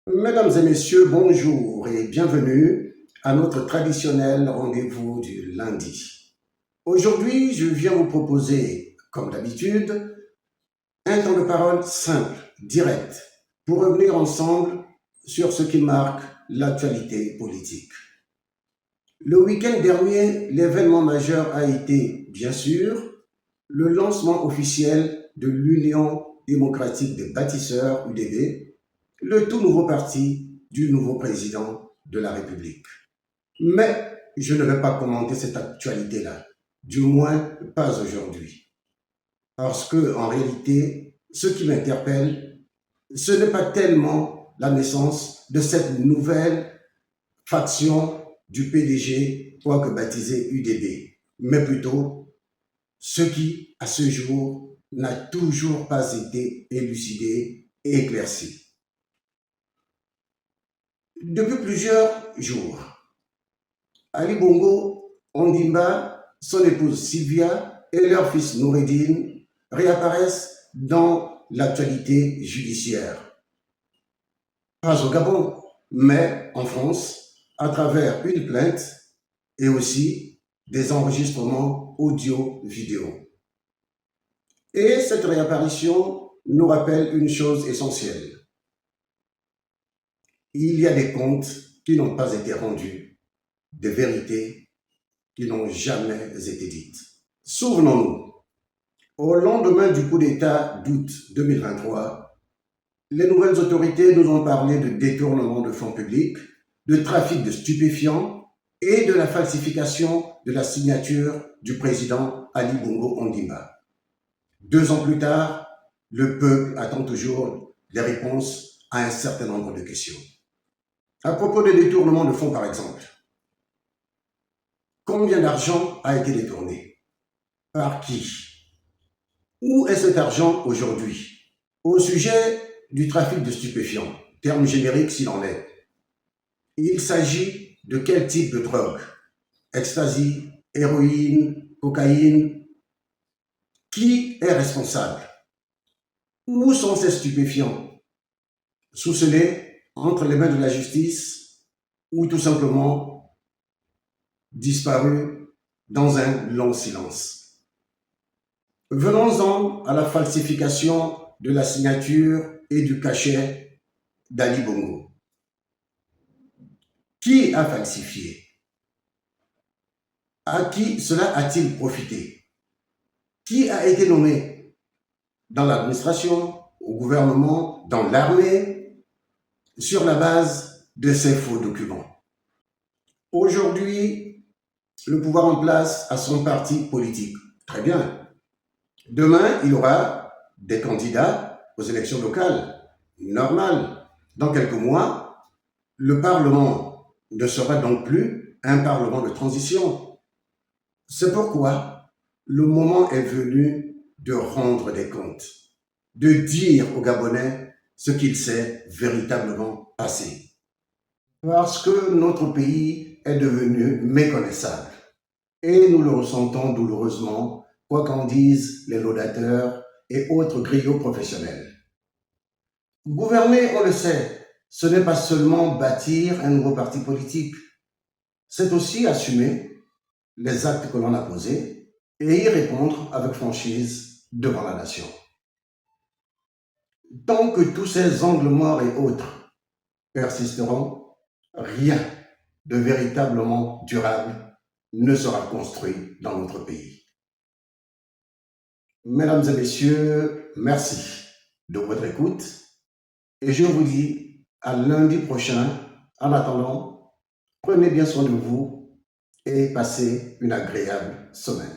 Mesdames et messieurs, bonjour et bienvenue à notre traditionnel rendez-vous du lundi. Aujourd'hui, je viens vous proposer, comme d'habitude, un temps de parole simple, direct, pour revenir ensemble sur ce qui marque l'actualité politique. Le week-end dernier, l'événement majeur a été, bien sûr, le lancement officiel de l'Union démocratique des bâtisseurs, UDB, le tout nouveau parti du nouveau président de la République. Mais je ne vais pas commenter cette actualité-là, du moins pas aujourd'hui. Parce que, en réalité, ce qui m'interpelle, ce n'est pas tellement la naissance de cette nouvelle faction du PDG, quoique baptisée UDB, mais plutôt ce qui, à ce jour, n'a toujours pas été élucidé et éclairci. Depuis plusieurs jours, Ali Bongo, Ondimba, son épouse Sylvia et leur fils Noureddin réapparaissent dans l'actualité judiciaire. Pas au Gabon, mais en France, à travers une plainte et aussi des enregistrements audio-vidéo. Et cette réapparition nous rappelle une chose essentielle. Il y a des comptes qui n'ont pas été rendus, des vérités qui n'ont jamais été dites. Souvenons-nous, au lendemain du coup d'État d'août 2023, les nouvelles autorités nous ont parlé de détournement de fonds publics, de trafic de stupéfiants et de la falsification de la signature du président Ali Bongo Ondimba. 2 ans plus tard, le peuple attend toujours des réponses à un certain nombre de questions. À propos des détournements de fonds, par exemple, combien d'argent a été détourné? Par qui? Où est cet argent aujourd'hui? Au sujet du trafic de stupéfiants, terme générique s'il en est, il s'agit de quel type de drogue? Ecstasy, héroïne, cocaïne? Qui est responsable? Où sont ces stupéfiants? Sous-scellés entre les mains de la justice ou tout simplement disparus dans un long silence. Venons-en à la falsification de la signature et du cachet d'Ali Bongo. Qui a falsifié? À qui cela a-t-il profité? Qui a été nommé dans l'administration, au gouvernement, dans l'armée, sur la base de ces faux documents? Aujourd'hui, le pouvoir en place a son parti politique. Très bien. Demain, il y aura des candidats aux élections locales. Normal. Dans quelques mois, le Parlement ne sera donc plus un Parlement de transition. C'est pourquoi le moment est venu de rendre des comptes, de dire aux Gabonais ce qu'il s'est véritablement passé. Parce que notre pays est devenu méconnaissable. Et nous le ressentons douloureusement, quoi qu'en disent les laudateurs et autres griots professionnels. Gouverner, on le sait, ce n'est pas seulement bâtir un nouveau parti politique, c'est aussi assumer les actes que l'on a posés et y répondre avec franchise devant la nation. Tant que tous ces angles morts et autres persisteront, rien de véritablement durable ne sera construit dans notre pays. Mesdames et messieurs, merci de votre écoute et je vous dis à lundi prochain. En attendant, prenez bien soin de vous et passez une agréable semaine.